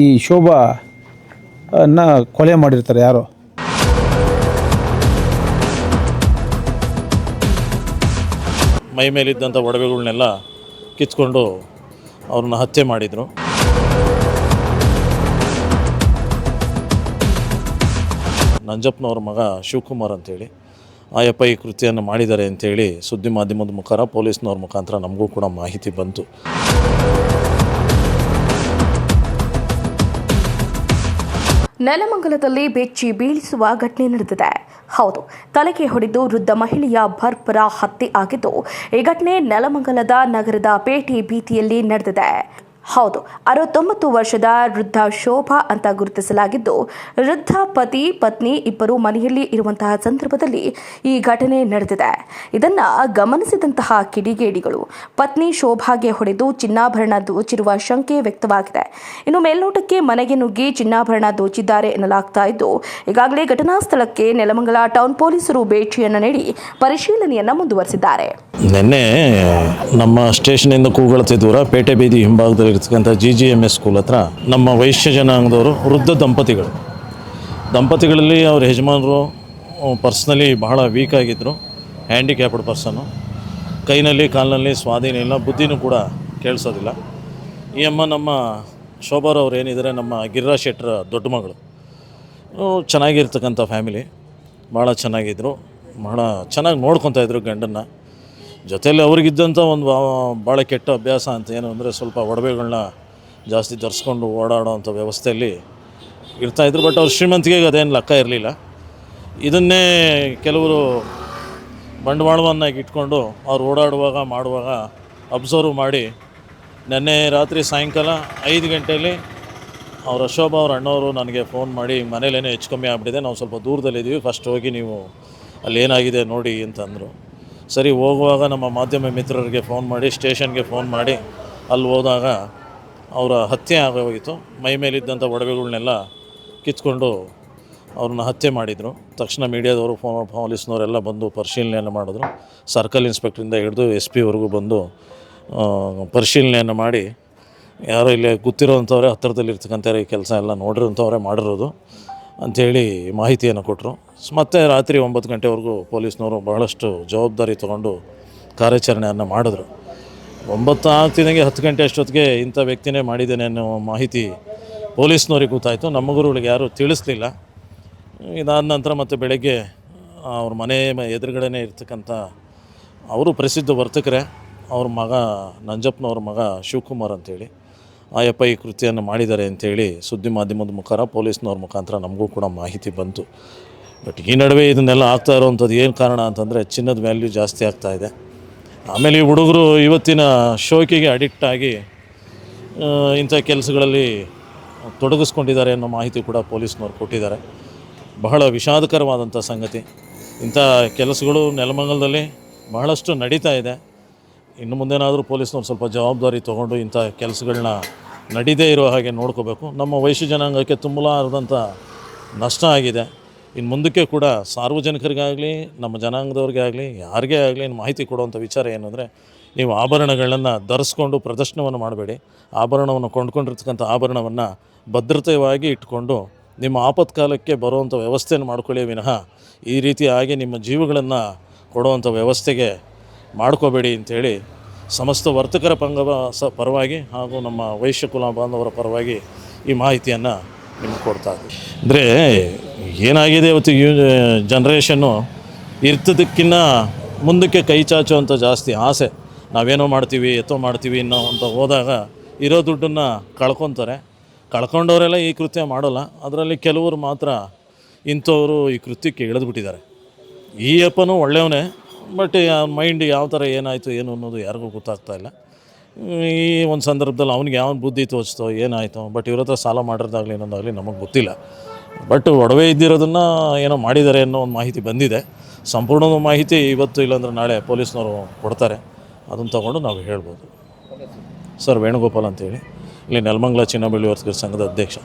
ಈ ಶೋಭಾ ಕೊಲೆ ಮಾಡಿರ್ತಾರೆ ಯಾರೋ. ಮೈ ಮೇಲಿದ್ದಂಥ ಒಡವೆಗಳನ್ನೆಲ್ಲ ಕಿತ್ಕೊಂಡು ಅವ್ರನ್ನ ಹತ್ಯೆ ಮಾಡಿದರು. ನಂಜಪ್ಪನವ್ರ ಮಗ ಶಿವಕುಮಾರ್ ಅಂತೇಳಿ ಆಯಪ್ಪ ಈ ಕೃತ್ಯವನ್ನು ಮಾಡಿದ್ದಾರೆ ಅಂಥೇಳಿ ಸುದ್ದಿ ಮಾಧ್ಯಮದ ಮುಖಾಂತರ ಪೊಲೀಸ್ನವ್ರ ಮುಖಾಂತರ ನಮಗೂ ಕೂಡ ಮಾಹಿತಿ ಬಂತು. ನೆಲಮಂಗಲದಲ್ಲಿ ಬೆಚ್ಚಿ ಬೀಳಿಸುವ ಘಟನೆ ನಡೆದಿದೆ. ಹೌದು, ತಲೆಗೆ ಹೊಡೆದು ವೃದ್ಧ ಮಹಿಳೆಯ ಬರ್ಬರ ಹತ್ಯೆ ಆಗಿದ್ದು, ಈ ಘಟನೆ ನೆಲಮಂಗಲದ ನಗರದ ಪೇಟೆ ಬೀದಿಯಲ್ಲಿ ನಡೆದಿದೆ. ಹೌದು, 69 ವರ್ಷದ ವೃದ್ಧ ಶೋಭಾ ಅಂತ ಗುರುತಿಸಲಾಗಿದ್ದು, ವೃದ್ಧ ಪತಿ ಪತ್ನಿ ಇಬ್ಬರು ಮನೆಯಲ್ಲಿ ಇರುವಂತಹ ಸಂದರ್ಭದಲ್ಲಿ ಈ ಘಟನೆ ನಡೆದಿದೆ. ಇದನ್ನ ಗಮನಿಸಿದಂತಹ ಕಿಡಿಗೇಡಿಗಳು ಪತ್ನಿ ಶೋಭಾಗೆ ಹೊಡೆದು ಚಿನ್ನಾಭರಣ ದೋಚಿರುವ ಶಂಕೆ ವ್ಯಕ್ತವಾಗಿದೆ. ಇನ್ನು ಮೇಲ್ನೋಟಕ್ಕೆ ಮನೆಗೆ ನುಗ್ಗಿ ಚಿನ್ನಾಭರಣ ದೋಚಿದ್ದಾರೆ ಎನ್ನಲಾಗ್ತಾ ಇದ್ದು, ಈಗಾಗಲೇ ಘಟನಾ ಸ್ಥಳಕ್ಕೆ ನೆಲಮಂಗಲ ಟೌನ್ ಪೊಲೀಸರು ಭೇಟಿಯನ್ನು ನೀಡಿ ಪರಿಶೀಲನೆಯನ್ನ ಮುಂದುವರೆಸಿದ್ದಾರೆ. ನಿನ್ನೆ ನಮ್ಮ ಸ್ಟೇಷನಿಂದ ಕೂಗಳತೆ ದೂರ ಪೇಟೆ ಬೀದಿ ಹಿಂಭಾಗದಲ್ಲಿ ಇರ್ತಕ್ಕಂಥ GGMS ಸ್ಕೂಲ್ ಹತ್ರ ನಮ್ಮ ವೈಶ್ಯ ಜನಾಂಗದವರು ವೃದ್ಧ ದಂಪತಿಗಳಲ್ಲಿ ಅವ್ರ ಯಜಮಾನರು ಪರ್ಸ್ನಲಿ ಬಹಳ ವೀಕ್ ಆಗಿದ್ದರು, ಹ್ಯಾಂಡಿಕ್ಯಾಪ್ಡ್ ಪರ್ಸನ್ನು, ಕೈನಲ್ಲಿ ಕಾಲಿನಲ್ಲಿ ಸ್ವಾಧೀನ ಇಲ್ಲ, ಬುದ್ಧಿನೂ ಕೂಡ ಕೇಳಿಸೋದಿಲ್ಲ. ಈ ಅಮ್ಮ ನಮ್ಮ ಶೋಭಾರವ್ರು ಏನಿದ್ದಾರೆ ನಮ್ಮ ಗಿರಿರಾಜ್ ಶೆಟ್ಟರ ದೊಡ್ಡ ಮಗಳು. ಚೆನ್ನಾಗಿರ್ತಕ್ಕಂಥ ಫ್ಯಾಮಿಲಿ, ಭಾಳ ಚೆನ್ನಾಗಿದ್ದರು, ಭಾಳ ಚೆನ್ನಾಗಿ ನೋಡ್ಕೊತಾಯಿದ್ರು ಗಂಡನ್ನು. ಜೊತೆಯಲ್ಲಿ ಅವ್ರಿಗಿದ್ದಂಥ ಒಂದು ಭಾಳ ಕೆಟ್ಟ ಅಭ್ಯಾಸ ಅಂತ ಏನು ಅಂದರೆ ಸ್ವಲ್ಪ ಒಡವೆಗಳನ್ನ ಜಾಸ್ತಿ ಧರಿಸ್ಕೊಂಡು ಓಡಾಡೋವಂಥ ವ್ಯವಸ್ಥೆಯಲ್ಲಿ ಇರ್ತಾಯಿದ್ರು. ಬಟ್ ಅವ್ರ ಶ್ರೀಮಂತಿಗೆ ಅದೇನು ಲೆಕ್ಕ ಇರಲಿಲ್ಲ. ಇದನ್ನೇ ಕೆಲವರು ಬಂಡವಾಳವನ್ನಾಗಿ ಇಟ್ಕೊಂಡು ಅವ್ರು ಓಡಾಡುವಾಗ ಮಾಡುವಾಗ ಅಬ್ಸರ್ವ್ ಮಾಡಿ ನೆನ್ನೆ ರಾತ್ರಿ ಸಾಯಂಕಾಲ 5 ಗಂಟೆಯಲ್ಲಿ ಅವ್ರ ಶೋಭಾ ಅವ್ರ ಅಣ್ಣವರು ನನಗೆ ಫೋನ್ ಮಾಡಿ ಮನೇಲೇನೋ ಹೆಚ್ಚು ಕಮ್ಮಿ ಆಗ್ಬಿಟ್ಟಿದೆ, ನಾವು ಸ್ವಲ್ಪ ದೂರದಲ್ಲಿದ್ದೀವಿ, ಫಸ್ಟ್ ಹೋಗಿ ನೀವು ಅಲ್ಲಿ ಏನಾಗಿದೆ ನೋಡಿ ಅಂತಂದರು. ಸರಿ, ಹೋಗುವಾಗ ನಮ್ಮ ಮಾಧ್ಯಮ ಮಿತ್ರರಿಗೆ ಫೋನ್ ಮಾಡಿ ಸ್ಟೇಷನ್ಗೆ ಫೋನ್ ಮಾಡಿ ಅಲ್ಲಿ ಹೋದಾಗ ಅವರ ಹತ್ಯೆ ಆಗೋಗಿತ್ತು. ಮೈ ಮೇಲಿದ್ದಂಥ ಒಡವೆಗಳನ್ನೆಲ್ಲ ಕಿತ್ಕೊಂಡು ಅವ್ರನ್ನ ಹತ್ಯೆ ಮಾಡಿದರು. ತಕ್ಷಣ ಮೀಡಿಯಾದವರು ಪೊಲೀಸ್ನವರೆಲ್ಲ ಬಂದು ಪರಿಶೀಲನೆಯನ್ನು ಮಾಡಿದ್ರು. ಸರ್ಕಲ್ ಇನ್ಸ್ಪೆಕ್ಟ್ರಿಂದ ಹಿಡಿದು SP ವರೆಗೂ ಬಂದು ಪರಿಶೀಲನೆಯನ್ನು ಮಾಡಿ ಯಾರೋ ಇಲ್ಲಿ ಗೊತ್ತಿರೋವಂಥವ್ರೆ ಹತ್ತಿರದಲ್ಲಿರ್ತಕ್ಕಂಥ ಈ ಕೆಲಸ ಎಲ್ಲ ನೋಡಿರೋಂಥವ್ರೆ ಮಾಡಿರೋದು ಅಂಥೇಳಿ ಮಾಹಿತಿಯನ್ನು ಕೊಟ್ಟರು. ಮತ್ತು ರಾತ್ರಿ 9 ಗಂಟೆವರೆಗೂ ಪೊಲೀಸ್ನವರು ಬಹಳಷ್ಟು ಜವಾಬ್ದಾರಿ ತೊಗೊಂಡು ಕಾರ್ಯಾಚರಣೆಯನ್ನು ಮಾಡಿದ್ರು. 9 ಆಗ್ತಿದ್ದಂಗೆ 10 ಗಂಟೆ ಅಷ್ಟೊತ್ತಿಗೆ ಇಂಥ ವ್ಯಕ್ತಿನೇ ಮಾಡಿದ್ದೇನೆ ಅನ್ನೋ ಮಾಹಿತಿ ಪೊಲೀಸ್ನವ್ರಿಗೆ ಗೊತ್ತಾಯಿತು. ನಮ್ಮ ಗುರುಗಳಿಗೆ ಯಾರೂ ತಿಳಿಸ್ಲಿಲ್ಲ. ಇದಾದ ನಂತರ ಮತ್ತು ಬೆಳಗ್ಗೆ ಅವ್ರ ಮನೆ ಎದುರುಗಡೆನೇ ಇರ್ತಕ್ಕಂಥ ಅವರು ಪ್ರಸಿದ್ಧ ವರ್ತಕರೇ, ಅವ್ರ ಮಗ ನಂಜಪ್ಪನವ್ರ ಮಗ ಶಿವಕುಮಾರ್ ಅಂತೇಳಿ ಆಯಪ್ಪ ಈ ಕೃತ್ಯವನ್ನು ಮಾಡಿದ್ದಾರೆ ಅಂಥೇಳಿ ಸುದ್ದಿ ಮಾಧ್ಯಮದ ಮುಖಾಂತರ ಪೊಲೀಸ್ನವ್ರ ಮುಖಾಂತರ ನಮಗೂ ಕೂಡ ಮಾಹಿತಿ ಬಂತು. ಬಟ್ ಈ ನಡುವೆ ಇದನ್ನೆಲ್ಲ ಆಗ್ತಾ ಇರೋವಂಥದ್ದು ಏನು ಕಾರಣ ಅಂತಂದರೆ ಚಿನ್ನದ ವ್ಯಾಲ್ಯೂ ಜಾಸ್ತಿ ಆಗ್ತಾಯಿದೆ. ಆಮೇಲೆ ಈ ಹುಡುಗರು ಇವತ್ತಿನ ಶೋಕಿಗೆ ಅಡಿಕ್ಟ್ ಆಗಿ ಇಂಥ ಕೆಲಸಗಳಲ್ಲಿ ತೊಡಗಿಸ್ಕೊಂಡಿದ್ದಾರೆ ಅನ್ನೋ ಮಾಹಿತಿ ಕೂಡ ಪೊಲೀಸ್ನವ್ರು ಕೊಟ್ಟಿದ್ದಾರೆ. ಬಹಳ ವಿಷಾದಕರವಾದಂಥ ಸಂಗತಿ. ಇಂಥ ಕೆಲಸಗಳು ನೆಲಮಂಗಲದಲ್ಲಿ ಬಹಳಷ್ಟು ನಡೀತಾ ಇದೆ. ಇನ್ನು ಮುಂದೇನಾದರೂ ಪೊಲೀಸ್ನವ್ರು ಸ್ವಲ್ಪ ಜವಾಬ್ದಾರಿ ತೊಗೊಂಡು ಇಂಥ ಕೆಲಸಗಳನ್ನ ನಡೀದೇ ಇರೋ ಹಾಗೆ ನೋಡ್ಕೋಬೇಕು. ನಮ್ಮ ವೈಶ್ಯ ಜನಾಂಗಕ್ಕೆ ತುಂಬಲಾರದಂಥ ನಷ್ಟ ಆಗಿದೆ. ಇನ್ನು ಮುಂದಕ್ಕೆ ಕೂಡ ಸಾರ್ವಜನಿಕರಿಗಾಗಲಿ ನಮ್ಮ ಜನಾಂಗದವ್ರಿಗೆ ಆಗಲಿ ಯಾರಿಗೇ ಆಗಲಿ ಮಾಹಿತಿ ಕೊಡುವಂಥ ವಿಚಾರ ಏನು ಅಂದರೆ, ನೀವು ಆಭರಣಗಳನ್ನು ಧರಿಸ್ಕೊಂಡು ಪ್ರದರ್ಶನವನ್ನು ಮಾಡಬೇಡಿ. ಆಭರಣವನ್ನು ಕೊಂಡ್ಕೊಂಡಿರ್ತಕ್ಕಂಥ ಆಭರಣವನ್ನು ಭದ್ರತೆಯಾಗಿ ಇಟ್ಕೊಂಡು ನಿಮ್ಮ ಆಪತ್ಕಾಲಕ್ಕೆ ಬರುವಂಥ ವ್ಯವಸ್ಥೆಯನ್ನು ಮಾಡ್ಕೊಳ್ಳಿ ವಿನಃ ಈ ರೀತಿಯಾಗಿ ನಿಮ್ಮ ಜೀವಗಳನ್ನು ಕೊಡುವಂಥ ವ್ಯವಸ್ಥೆಗೆ ಮಾಡ್ಕೋಬೇಡಿ ಅಂಥೇಳಿ ಸಮಸ್ತ ವರ್ತಕರ ಪರವಾಗಿ ಹಾಗೂ ನಮ್ಮ ವೈಶ್ಯ ಕುಲ ಬಾಂಧವರ ಪರವಾಗಿ ಈ ಮಾಹಿತಿಯನ್ನು ನಿಮ್ಗೆ ಕೊಡ್ತಾ ಇದ್ದೀವಿ. ಅಂದರೆ ಏನಾಗಿದೆ ಇವತ್ತು ಜನ್ರೇಷನ್ನು ಇರ್ತದಕ್ಕಿಂತ ಮುಂದಕ್ಕೆ ಕೈ ಚಾಚುವಂಥ ಜಾಸ್ತಿ ಆಸೆ. ನಾವೇನೋ ಮಾಡ್ತೀವಿ ಮಾಡ್ತೀವಿ ಅನ್ನೋ ಅಂತ ಹೋದಾಗ ಇರೋ ದುಡ್ಡನ್ನು ಕಳ್ಕೊತಾರೆ. ಕಳ್ಕೊಂಡವರೆಲ್ಲ ಈ ಕೃತ್ಯ ಮಾಡೋಲ್ಲ. ಅದರಲ್ಲಿ ಕೆಲವರು ಮಾತ್ರ ಇಂಥವರು ಈ ಕೃತ್ಯಕ್ಕೆ ಇಳಿದ್ಬಿಟ್ಟಿದ್ದಾರೆ. ಈ ಅಪ್ಪನೂ ಒಳ್ಳೆಯವನೇ, ಬಟ್ ಮೈಂಡ್ ಯಾವ ಥರ ಏನಾಯಿತು ಏನು ಅನ್ನೋದು ಯಾರಿಗೂ ಗೊತ್ತಾಗ್ತಾ ಇಲ್ಲ. ಈ ಒಂದು ಸಂದರ್ಭದಲ್ಲಿ ಅವ್ನಿಗೆ ಯಾವ ಬುದ್ಧಿ ತೋಚ್ತೋ ಏನಾಯಿತು, ಬಟ್ ಇವ್ರ ಹತ್ರ ಸಾಲ ಮಾಡಿರೋದಾಗಲಿ ಇನ್ನೊಂದಾಗಲಿ ನಮಗೆ ಗೊತ್ತಿಲ್ಲ. ಬಟ್ ಒಡವೆ ಇದ್ದಿರೋದನ್ನು ಏನೋ ಮಾಡಿದ್ದಾರೆ ಅನ್ನೋ ಒಂದು ಮಾಹಿತಿ ಬಂದಿದೆ. ಸಂಪೂರ್ಣ ಮಾಹಿತಿ ಇವತ್ತು ಇಲ್ಲಾಂದ್ರೆ ನಾಳೆ ಪೊಲೀಸ್ನವರು ಕೊಡ್ತಾರೆ. ಅದನ್ನು ತೊಗೊಂಡು ನಾವು ಹೇಳ್ಬೋದು. ಸರ್ ವೇಣುಗೋಪಾಲ್ ಅಂತೇಳಿ, ಇಲ್ಲಿ ನೆಲಮಂಗಲ ಚಿನ್ನ ಬೆಳ್ಳಿ ವರ್ತಕರ ಸಂಘದ ಅಧ್ಯಕ್ಷ.